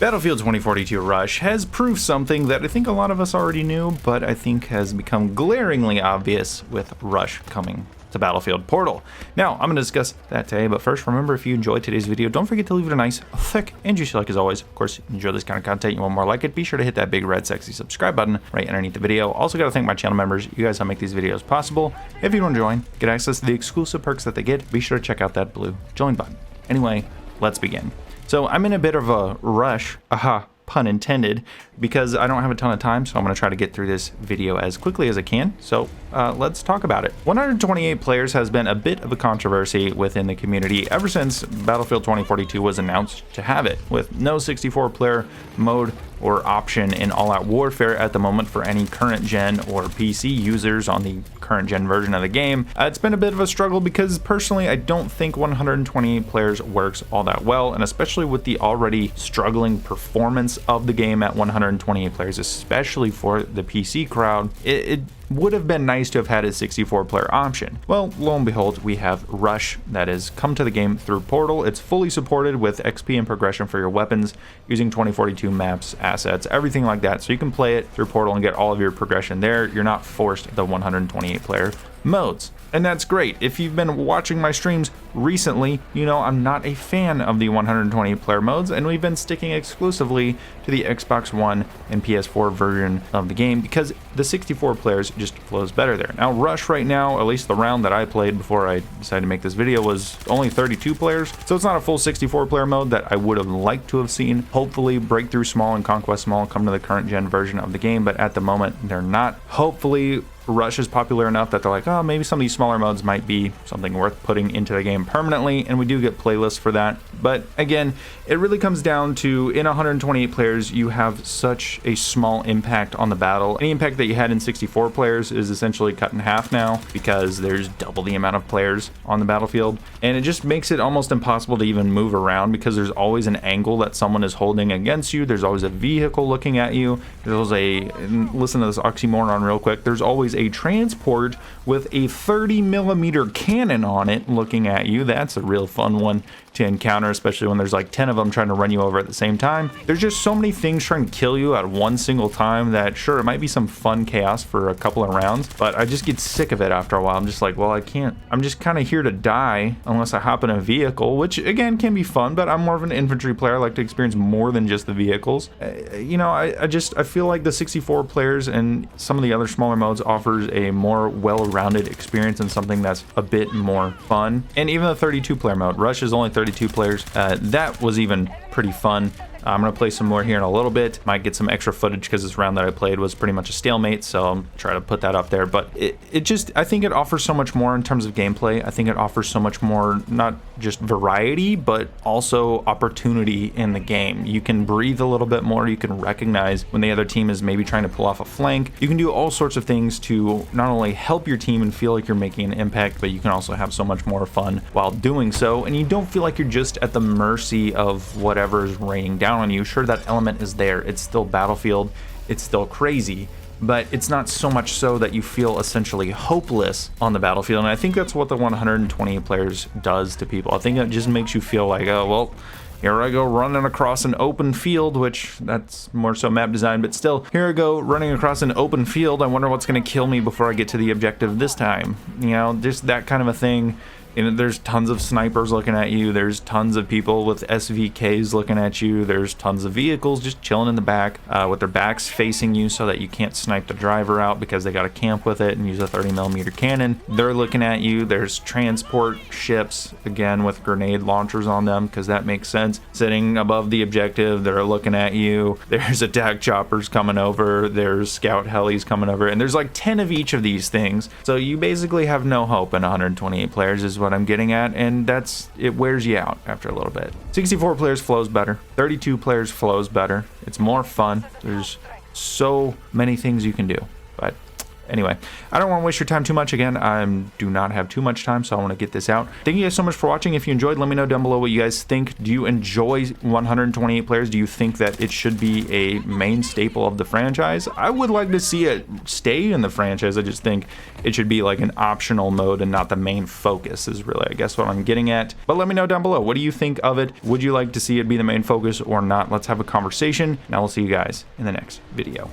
Battlefield 2042 Rush has proved something that I think a lot of us already knew, but I think has become glaringly obvious with Rush coming to Battlefield Portal. Now, I'm going to discuss that today, but first, remember, if you enjoyed today's video, don't forget to leave it a nice, thick, and juicy like as always. Of course, if you enjoy this kind of content, you want more like it, be sure to hit that big red sexy subscribe button right underneath the video. Also got to thank my channel members. You guys help make these videos possible. If you want to join, get access to the exclusive perks that they get, be sure to check out that blue join button. Anyway, let's begin. So I'm in a bit of a rush, pun intended, because I don't have a ton of time, so I'm going to try to get through this video as quickly as I can. So let's talk about it. 128 players has been a bit of a controversy within the community ever since Battlefield 2042 was announced to have it, with no 64 player mode or option in all-out warfare at the moment for any current gen or PC users on the current gen version of the game. It's been a bit of a struggle because personally I don't think 128 players works all that well, and especially with the already struggling performance of the game at 128 players, especially for the PC crowd, it would have been nice to have had a 64 player option. Well, lo and behold, we have Rush that has come to the game through Portal. It's fully supported with XP and progression for your weapons using 2042 maps, assets, everything like that. So you can play it through Portal and get all of your progression there. You're not forced the 128 player modes. And that's great. If you've been watching my streams recently, you know I'm not a fan of the 120 player modes, and we've been sticking exclusively to the Xbox One and PS4 version of the game because the 64 players just flows better there. Now Rush right now, at least the round that I played before I decided to make this video, was only 32 players, so it's not a full 64 player mode that I would have liked to have seen. Hopefully Breakthrough Small and Conquest Small come to the current gen version of the game, but at the moment they're not. Hopefully Rush is popular enough that they're like, oh, maybe some of these smaller modes might be something worth putting into the game permanently, and we do get playlists for that. But again, it really comes down to, in 128 players, you have such a small impact on the battle. Any impact that you had in 64 players is essentially cut in half now because there's double the amount of players on the battlefield, and it just makes it almost impossible to even move around because there's always an angle that someone is holding against you. There's always a vehicle looking at you. There's listen to this oxymoron real quick, there's always a transport with a 30mm cannon on it looking at you. That's a real fun one to encounter, especially when there's like 10 of them trying to run you over at the same time. There's just so many things trying to kill you at one single time that, sure, it might be some fun chaos for a couple of rounds, but I just get sick of it after a while. I'm just like, well, I can't, I'm just kind of here to die unless I hop in a vehicle, which again can be fun, but I'm more of an infantry player. I like to experience more than just the vehicles. I feel like the 64 players and some of the other smaller modes offers a more well-rounded experience and something that's a bit more fun. And even the 32 player mode, Rush is only 32 players. That was even pretty fun. I'm going to play some more here in a little bit. Might get some extra footage because this round that I played was pretty much a stalemate, so I'll try to put that up there. But I think it offers so much more in terms of gameplay. I think it offers so much more, not just variety, but also opportunity in the game. You can breathe a little bit more. You can recognize when the other team is maybe trying to pull off a flank. You can do all sorts of things to not only help your team and feel like you're making an impact, but you can also have so much more fun while doing so. And you don't feel like you're just at the mercy of whatever's raining down on you. Sure, that element is there. It's still Battlefield. It's still crazy, but it's not so much so that you feel essentially hopeless on the battlefield. And I think that's what the 120 players does to people. I think it just makes you feel like, oh, well, here I go running across an open field, which that's more so map design, but still, here I go running across an open field. I wonder what's going to kill me before I get to the objective this time. You know, just that kind of a thing. You know, there's tons of snipers looking at you. There's tons of people with SVKs looking at you. There's tons of vehicles just chilling in the back with their backs facing you so that you can't snipe the driver out because they got to camp with it and use a 30mm cannon. They're looking at you. There's transport ships, again, with grenade launchers on them because that makes sense. Sitting above the objective, they're looking at you. There's attack choppers coming over. There's scout helis coming over. And there's like 10 of each of these things. So you basically have no hope in 128 players is what I'm getting at, and it wears you out after a little bit. 64 players flows better. 32 players flows better. It's more fun. There's so many things you can do, but Anyway, I don't want to waste your time too much. Again, I do not have too much time, so I want to get this out. Thank you guys so much for watching. If you enjoyed, let me know down below what you guys think. Do you enjoy 128 players? Do you think that it should be a main staple of the franchise? I would like to see it stay in the franchise. I just think it should be like an optional mode and not the main focus is really, I guess, what I'm getting at. But let me know down below. What do you think of it? Would you like to see it be the main focus or not? Let's have a conversation. Now we'll see you guys in the next video.